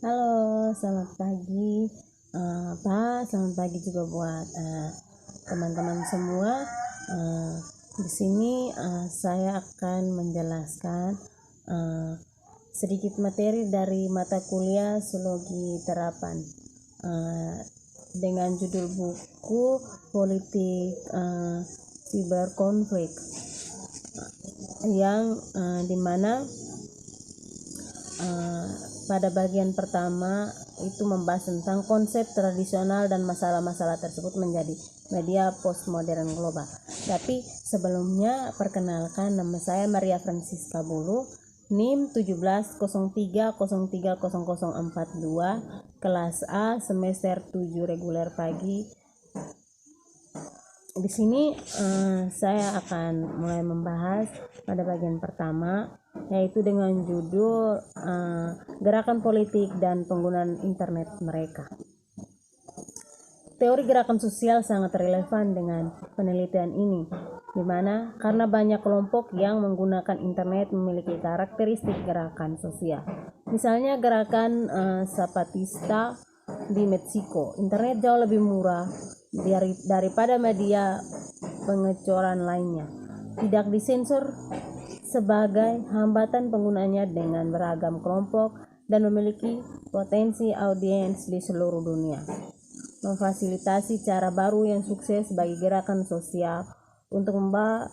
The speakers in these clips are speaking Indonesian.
Halo, selamat pagi, Pak. Selamat pagi juga buat teman-teman semua. Di sini saya akan menjelaskan sedikit materi dari mata kuliah Zoologi Terapan dengan judul buku Politik Siberkonflik, yang dimana pada bagian pertama itu membahas tentang konsep tradisional dan masalah-masalah tersebut menjadi media postmodern global. Tapi sebelumnya, perkenalkan, nama saya Maria Francisca Bulu, NIM 1703030042, kelas A, semester 7 reguler pagi. Di sini saya akan mulai membahas pada bagian pertama, yaitu dengan judul gerakan politik dan penggunaan internet mereka. Teori gerakan sosial sangat relevan dengan penelitian ini, di mana karena banyak kelompok yang menggunakan internet memiliki karakteristik gerakan sosial. Misalnya gerakan Zapatista di Meksiko. Internet jauh lebih murah daripada media pengecoran lainnya. Tidak disensor sebagai hambatan penggunanya dengan beragam kelompok dan memiliki potensi audiens di seluruh dunia. Memfasilitasi cara baru yang sukses bagi gerakan sosial untuk membawa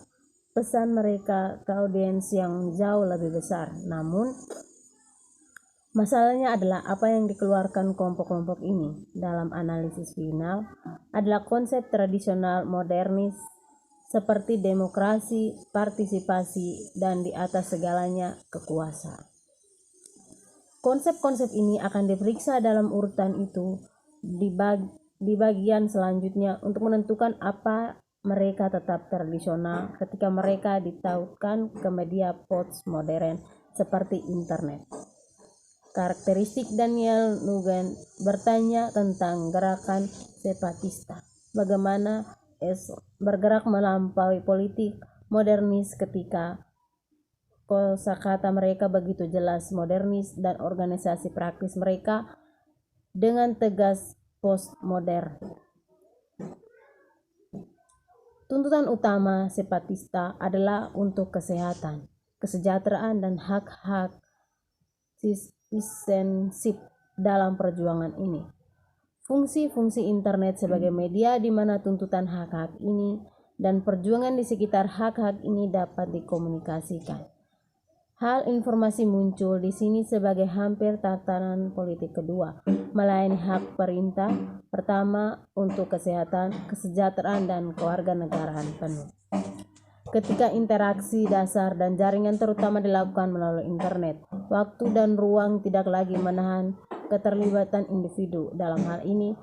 pesan mereka ke audiens yang jauh lebih besar. Namun, masalahnya adalah apa yang dikeluarkan kelompok-kelompok ini dalam analisis final adalah konsep tradisional modernis seperti demokrasi, partisipasi, dan di atas segalanya kekuasaan. Konsep-konsep ini akan diperiksa dalam urutan itu di bagian selanjutnya untuk menentukan apa mereka tetap tradisional ketika mereka ditautkan ke media postmodern seperti internet. Karakteristik Daniel Nugent bertanya tentang gerakan Zapatista, bagaimana bergerak melampaui politik modernis ketika kosakata mereka begitu jelas modernis dan organisasi praktis mereka dengan tegas postmodern. Tuntutan utama Zapatista adalah untuk kesehatan, kesejahteraan, dan hak-hak citizenship dalam perjuangan ini. Fungsi-fungsi internet sebagai media di mana tuntutan hak-hak ini dan perjuangan di sekitar hak-hak ini dapat dikomunikasikan. Hal informasi muncul di sini sebagai hampir tatanan politik kedua, melayani hak perintah pertama untuk kesehatan, kesejahteraan, dan kewarganegaraan penuh. Ketika interaksi dasar dan jaringan terutama dilakukan melalui internet, waktu dan ruang tidak lagi menahan keterlibatan individu. Dalam hal ini,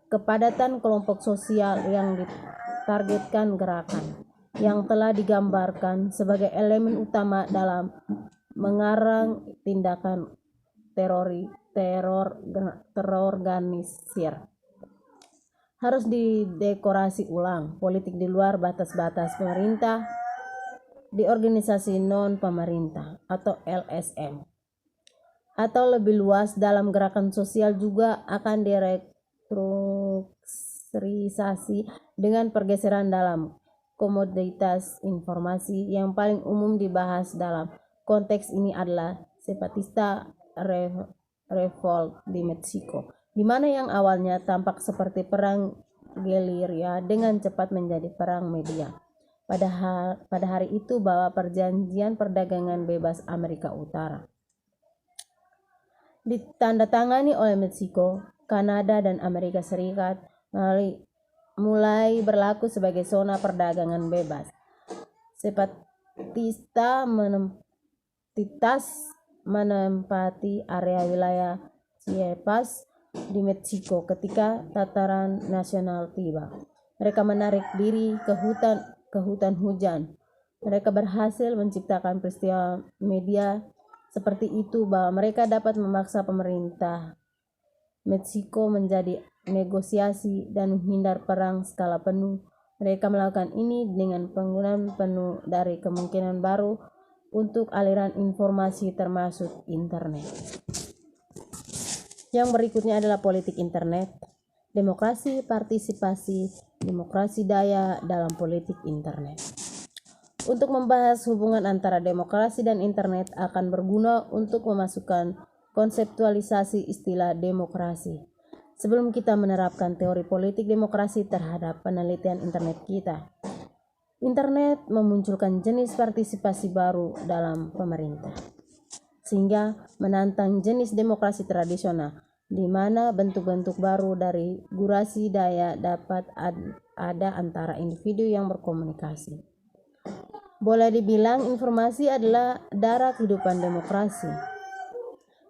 kepadatan kelompok sosial yang ditargetkan gerakan yang telah digambarkan sebagai elemen utama dalam mengarang tindakan terorganisir harus didekorasi ulang. Politik di luar batas-batas pemerintah di organisasi non-pemerintah atau LSM atau lebih luas dalam gerakan sosial juga akan direstrukturisasi dengan pergeseran dalam komoditas informasi. Yang paling umum dibahas dalam konteks ini adalah Zapatista Revolt di Meksiko, di mana yang awalnya tampak seperti perang gerilya dengan cepat menjadi perang media. Pada hari itu bahwa perjanjian perdagangan bebas Amerika Utara ditandatangani oleh Meksiko, Kanada, dan Amerika Serikat mulai berlaku sebagai zona perdagangan bebas. Zapatista menempati area wilayah Chiapas di Meksiko ketika tataran nasional tiba. Mereka menarik diri ke hutan hujan. Mereka berhasil menciptakan peristiwa media seperti itu bahwa mereka dapat memaksa pemerintah Meksiko menjadi negosiasi dan menghindar perang skala penuh. Mereka melakukan ini dengan penggunaan penuh dari kemungkinan baru untuk aliran informasi termasuk internet. Yang berikutnya adalah politik internet, demokrasi partisipasi, demokrasi daya dalam politik internet. Untuk membahas hubungan antara demokrasi dan internet akan berguna untuk memasukkan konseptualisasi istilah demokrasi. Sebelum kita menerapkan teori politik demokrasi terhadap penelitian internet kita, internet memunculkan jenis partisipasi baru dalam pemerintah, sehingga menantang jenis demokrasi tradisional, di mana bentuk-bentuk baru dari gurasi daya dapat ada antara individu yang berkomunikasi. Boleh dibilang informasi adalah darah kehidupan demokrasi.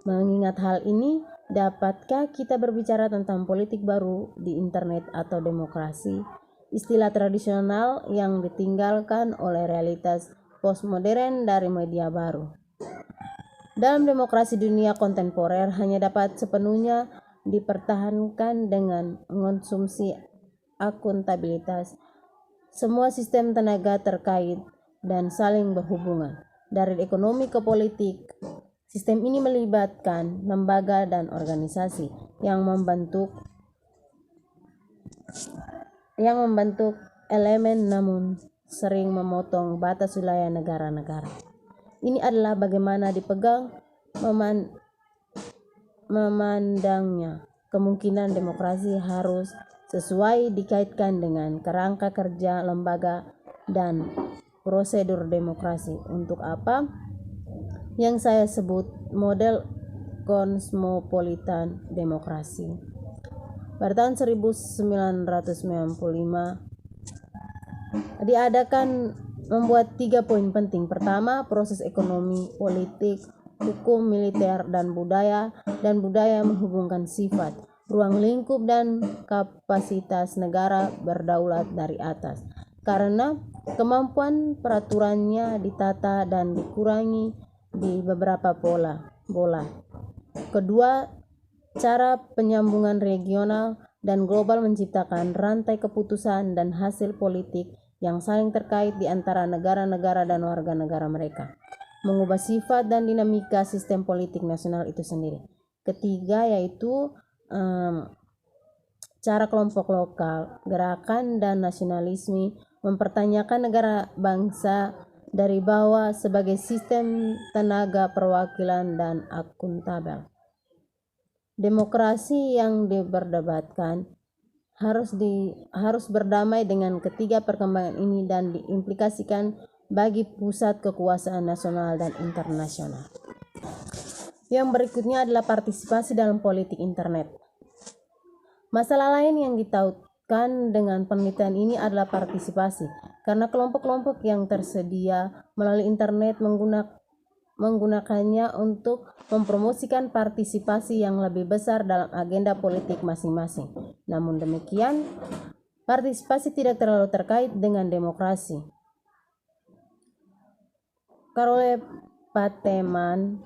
Mengingat hal ini, dapatkah kita berbicara tentang politik baru di internet atau demokrasi, istilah tradisional yang ditinggalkan oleh realitas postmodern dari media baru? Dalam demokrasi dunia kontemporer hanya dapat sepenuhnya dipertahankan dengan mengonsumsi akuntabilitas. Semua sistem tenaga terkait dan saling berhubungan, dari ekonomi ke politik. Sistem ini melibatkan lembaga dan organisasi yang membentuk elemen, namun sering memotong batas wilayah negara-negara. Ini adalah bagaimana dipegang memandangnya. Kemungkinan demokrasi harus sesuai dikaitkan dengan kerangka kerja lembaga dan prosedur demokrasi. Untuk apa? Yang saya sebut model kosmopolitan demokrasi. Pada tahun 1995 diadakan membuat 3 poin penting. Pertama, proses ekonomi, politik, hukum, militer, dan budaya menghubungkan sifat, ruang lingkup, dan kapasitas negara berdaulat dari atas. Karena kemampuan peraturannya ditata dan dikurangi di beberapa bola. Kedua, cara penyambungan regional dan global menciptakan rantai keputusan dan hasil politik yang saling terkait di antara negara-negara dan warga negara mereka, mengubah sifat dan dinamika sistem politik nasional itu sendiri. Ketiga, yaitu cara kelompok lokal, gerakan dan nasionalisme mempertanyakan negara bangsa dari bawah sebagai sistem tenaga perwakilan dan akuntabel. Demokrasi yang diperdebatkan harus berdamai dengan ketiga perkembangan ini dan diimplikasikan bagi pusat kekuasaan nasional dan internasional. Yang berikutnya adalah partisipasi dalam politik internet. Masalah lain yang ditautkan dengan penelitian ini adalah partisipasi, karena kelompok-kelompok yang tersedia melalui internet menggunakannya untuk mempromosikan partisipasi yang lebih besar dalam agenda politik masing-masing. Namun demikian, partisipasi tidak terlalu terkait dengan demokrasi. Karole Pateman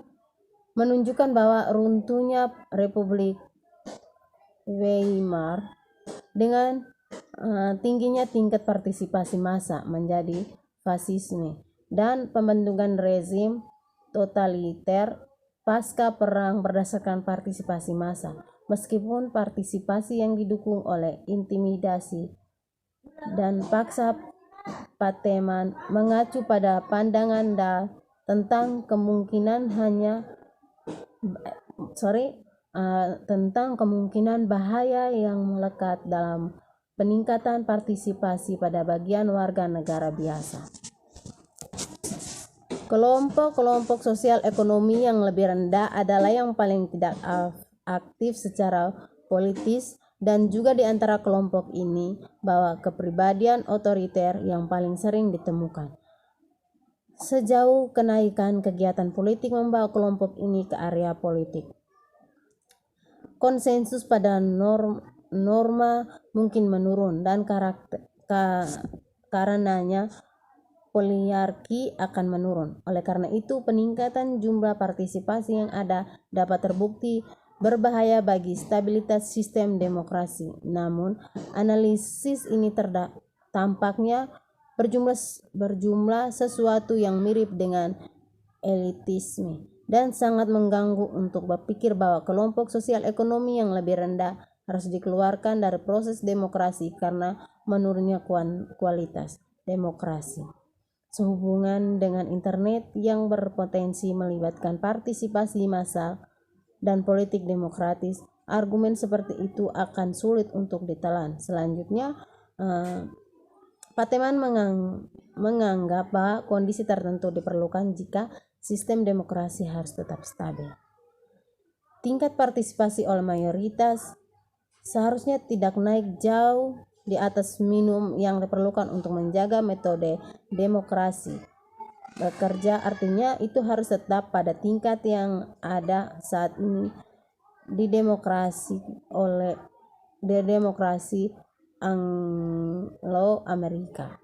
menunjukkan bahwa runtuhnya Republik Weimar dengan tingginya tingkat partisipasi massa menjadi fasisme dan pembentukan rezim totaliter pasca perang berdasarkan partisipasi massa, meskipun partisipasi yang didukung oleh intimidasi dan paksa. Pateman mengacu pada pandangan tentang kemungkinan bahaya yang melekat dalam peningkatan partisipasi pada bagian warga negara biasa. Kelompok-kelompok sosial ekonomi yang lebih rendah adalah yang paling tidak aktif secara politis, dan juga di antara kelompok ini bahwa kepribadian otoriter yang paling sering ditemukan. Sejauh kenaikan kegiatan politik membawa kelompok ini ke area politik, konsensus pada norma mungkin menurun, dan karenanya poliarki akan menurun. Oleh karena itu, peningkatan jumlah partisipasi yang ada dapat terbukti berbahaya bagi stabilitas sistem demokrasi. Namun, analisis ini tampaknya berjumlah sesuatu yang mirip dengan elitisme, dan sangat mengganggu untuk berpikir bahwa kelompok sosial ekonomi yang lebih rendah harus dikeluarkan dari proses demokrasi karena menurunnya kualitas demokrasi. Sehubungan dengan internet yang berpotensi melibatkan partisipasi massal dan politik demokratis, argumen seperti itu akan sulit untuk ditelan. Selanjutnya, Pateman menganggap bahwa kondisi tertentu diperlukan jika sistem demokrasi harus tetap stabil. Tingkat partisipasi oleh mayoritas seharusnya tidak naik jauh di atas minimum yang diperlukan untuk menjaga metode demokrasi bekerja, artinya itu harus tetap pada tingkat yang ada saat ini di demokrasi Anglo-Amerika.